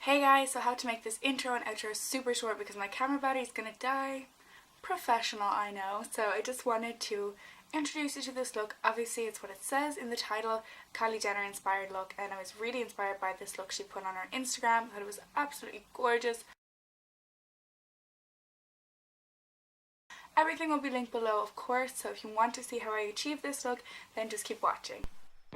Hey guys, so how to make this intro and outro super short because my camera battery is gonna die. Professional, I know. So I just wanted to introduce you to this look. Obviously it's what it says in the title, Kylie Jenner Inspired look, and I was really inspired by this look she put on her Instagram. I thought it was absolutely gorgeous. Everything will be linked below, of course, so if you want to see how I achieved this look, then just keep watching.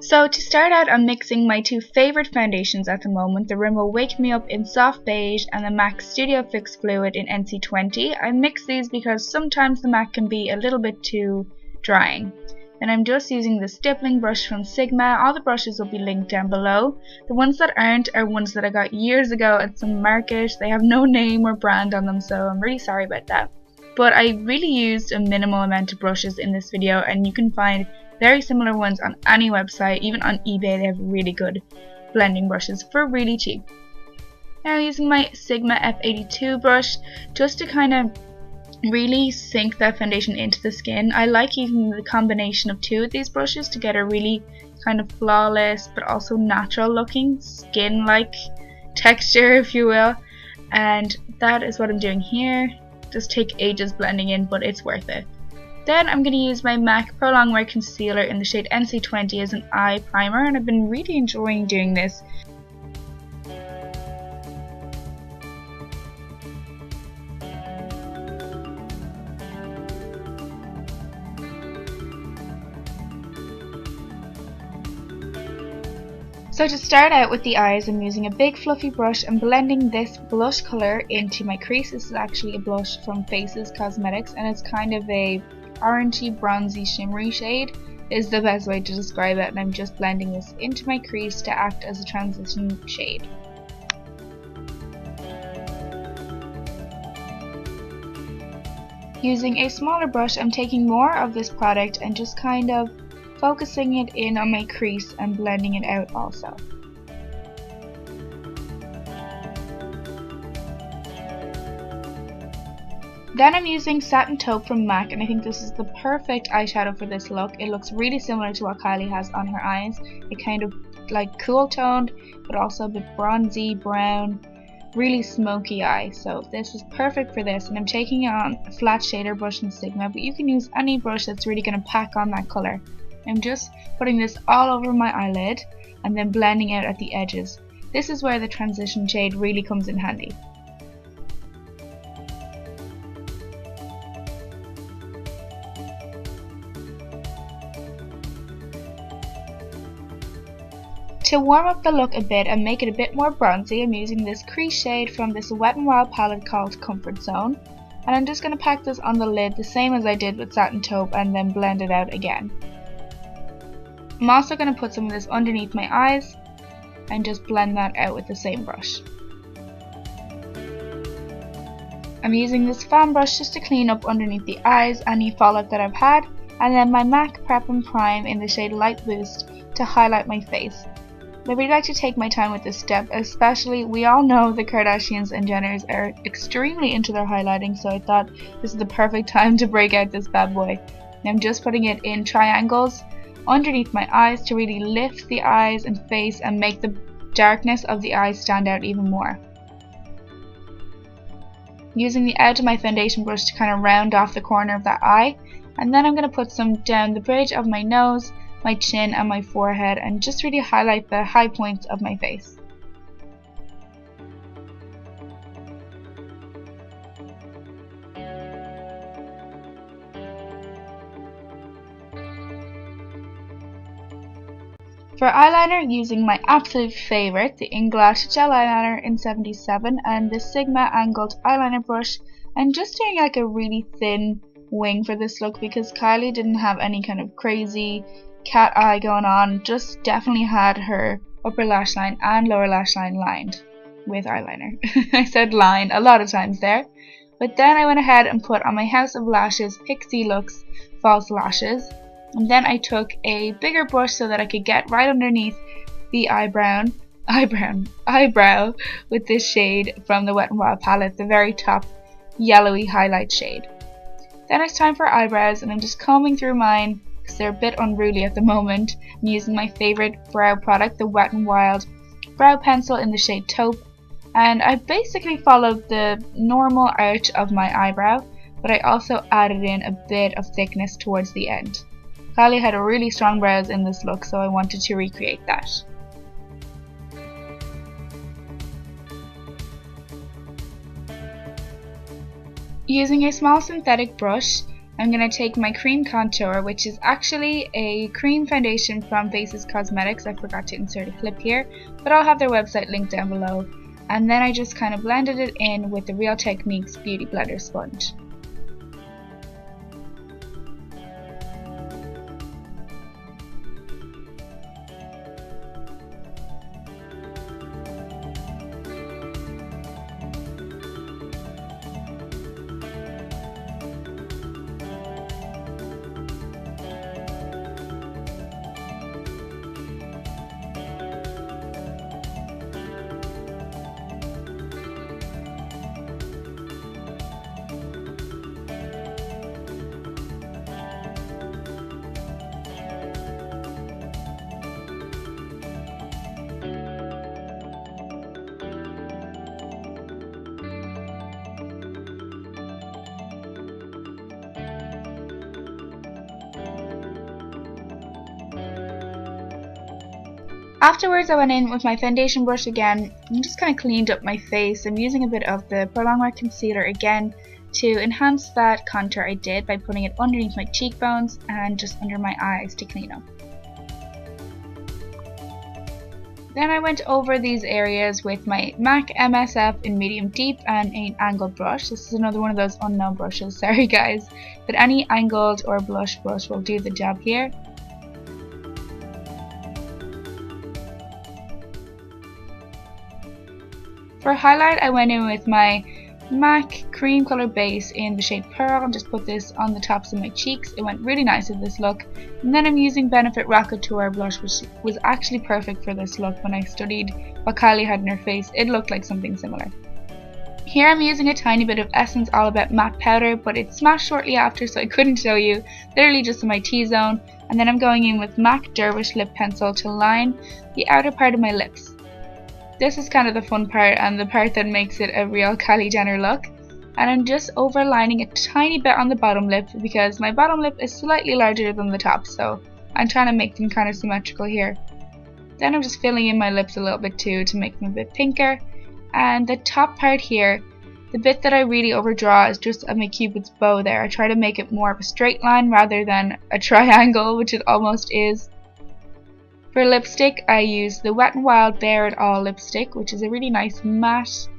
So to start out, I'm mixing my two favourite foundations at the moment, the Rimmel Wake Me Up in Soft Beige and the MAC Studio Fix Fluid in NC20. I mix these because sometimes the MAC can be a little bit too drying. Then I'm just using the stippling brush from Sigma. All the brushes will be linked down below. The ones that aren't are ones that I got years ago at some market. They have no name or brand on them, so I'm really sorry about that. But I really used a minimal amount of brushes in this video, and you can find very similar ones on any website. Even on eBay they have really good blending brushes for really cheap. Now using my Sigma F82 brush just to kind of really sink that foundation into the skin. I like using the combination of two of these brushes to get a really kind of flawless but also natural looking skin like texture, if you will, and that is what I'm doing here. Just take ages blending in, but it's worth it. Then I'm going to use my MAC Prolongwear Concealer in the shade NC20 as an eye primer, and I've been really enjoying doing this. So to start out with the eyes, I'm using a big fluffy brush and blending this blush colour into my crease. This is actually a blush from Faces Cosmetics, and it's kind of a orangey bronzy shimmery shade is the best way to describe it, and I'm just blending this into my crease to act as a transition shade. Using a smaller brush, I'm taking more of this product and just kind of focusing it in on my crease and blending it out also. Then I'm using Satin Taupe from MAC, and I think this is the perfect eyeshadow for this look. It looks really similar to what Kylie has on her eyes. It kind of like cool toned but also a bit bronzy, brown, really smoky eye. So this is perfect for this, and I'm taking it on a flat shader brush in Sigma, but you can use any brush that's really going to pack on that colour. I'm just putting this all over my eyelid and then blending out at the edges. This is where the transition shade really comes in handy. To warm up the look a bit and make it a bit more bronzy, I'm using this crease shade from this Wet n Wild palette called Comfort Zone, and I'm just going to pack this on the lid the same as I did with Satin Taupe and then blend it out again. I'm also going to put some of this underneath my eyes and just blend that out with the same brush. I'm using this fan brush just to clean up underneath the eyes any fallout that I've had, and then my MAC Prep and Prime in the shade Light Boost to highlight my face. I really like to take my time with this step, especially we all know the Kardashians and Jenners are extremely into their highlighting, so I thought this is the perfect time to break out this bad boy. And I'm just putting it in triangles underneath my eyes to really lift the eyes and face and make the darkness of the eyes stand out even more. Using the edge of my foundation brush to kind of round off the corner of that eye, and then I'm going to put some down the bridge of my nose, my chin and my forehead, and just really highlight the high points of my face. For eyeliner, using my absolute favourite, the Inglot Gel Eyeliner in 77 and the Sigma angled eyeliner brush, and just doing like a really thin wing for this look because Kylie didn't have any kind of crazy cat eye going on, just definitely had her upper lash line and lower lash line lined with eyeliner. I said line a lot of times there. But then I went ahead and put on my House of Lashes Pixie Luxe false lashes, and then I took a bigger brush so that I could get right underneath the eyebrow with this shade from the Wet n Wild palette, the very top yellowy highlight shade. Then it's time for eyebrows, and I'm just combing through mine because they're a bit unruly at the moment. I'm using my favourite brow product, the Wet n Wild brow pencil in the shade Taupe, And I basically followed the normal arch of my eyebrow, but I also added in a bit of thickness towards the end. Kylie had a really strong brows in this look, so I wanted to recreate that. Using a small synthetic brush, I'm going to take my cream contour, which is actually a cream foundation from Cosmetic. I forgot to insert a clip here, but I'll have their website linked down below. And then I just kind of blended it in with the Real Techniques Beauty Blender sponge. Afterwards, I went in with my foundation brush again and just kind of cleaned up my face. I'm using a bit of the Prolongwear concealer again to enhance that contour I did by putting it underneath my cheekbones and just under my eyes to clean up. Then I went over these areas with my MAC MSF in medium deep and an angled brush. This is another one of those unknown brushes, sorry guys, but any angled or blush brush will do the job here. For highlight, I went in with my MAC cream colour base in the shade Pearl and just put this on the tops of my cheeks. It went really nice with this look. And then I'm using Benefit Rockateur blush, which was actually perfect for this look. When I studied what Kylie had in her face, it looked like something similar. Here I'm using a tiny bit of Essence All About matte powder, but it smashed shortly after, so I couldn't show you. Literally just in my T-zone. And then I'm going in with MAC Dervish lip pencil to line the outer part of my lips. This is kind of the fun part and the part that makes it a real Kylie Jenner look. And I'm just overlining a tiny bit on the bottom lip because my bottom lip is slightly larger than the top, so I'm trying to make them kind of symmetrical here. Then I'm just filling in my lips a little bit too to make them a bit pinker. And the top part here, the bit that I really overdraw is just my cupid's bow there. I try to make it more of a straight line rather than a triangle, which it almost is. For lipstick, I use the Wet n Wild Bare It All lipstick, which is a really nice matte,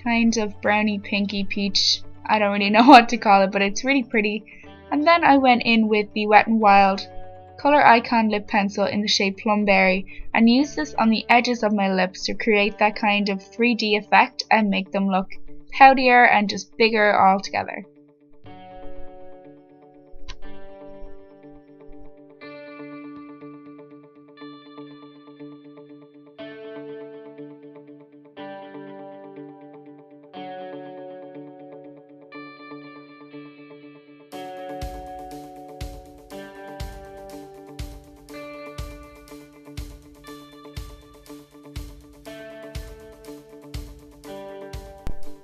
kind of browny, pinky, peach. I don't really know what to call it, but it's really pretty. And then I went in with the Wet n Wild Colour Icon lip pencil in the shade Plumberry and used this on the edges of my lips to create that kind of 3D effect and make them look poutier and just bigger all together.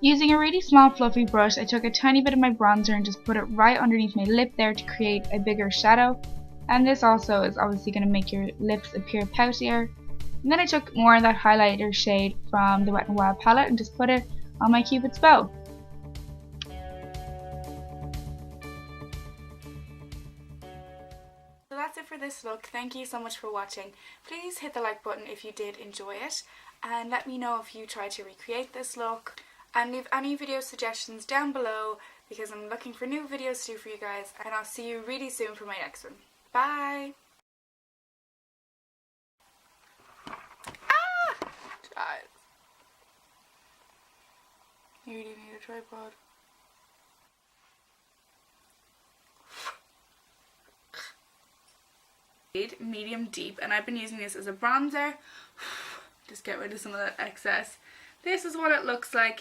Using a really small fluffy brush, I took a tiny bit of my bronzer and just put it right underneath my lip there to create a bigger shadow. And this also is obviously going to make your lips appear poutier. And then I took more of that highlighter shade from the Wet n Wild palette and just put it on my cupid's bow. So that's it for this look. Thank you so much for watching. Please hit the like button if you did enjoy it. And let me know if you tried to recreate this look. And leave any video suggestions down below because I'm looking for new videos to do for you guys, and I'll see you really soon for my next one. Bye! Ah! Guys. You really need a tripod. Medium deep, and I've been using this as a bronzer. Just get rid of some of that excess. This is what it looks like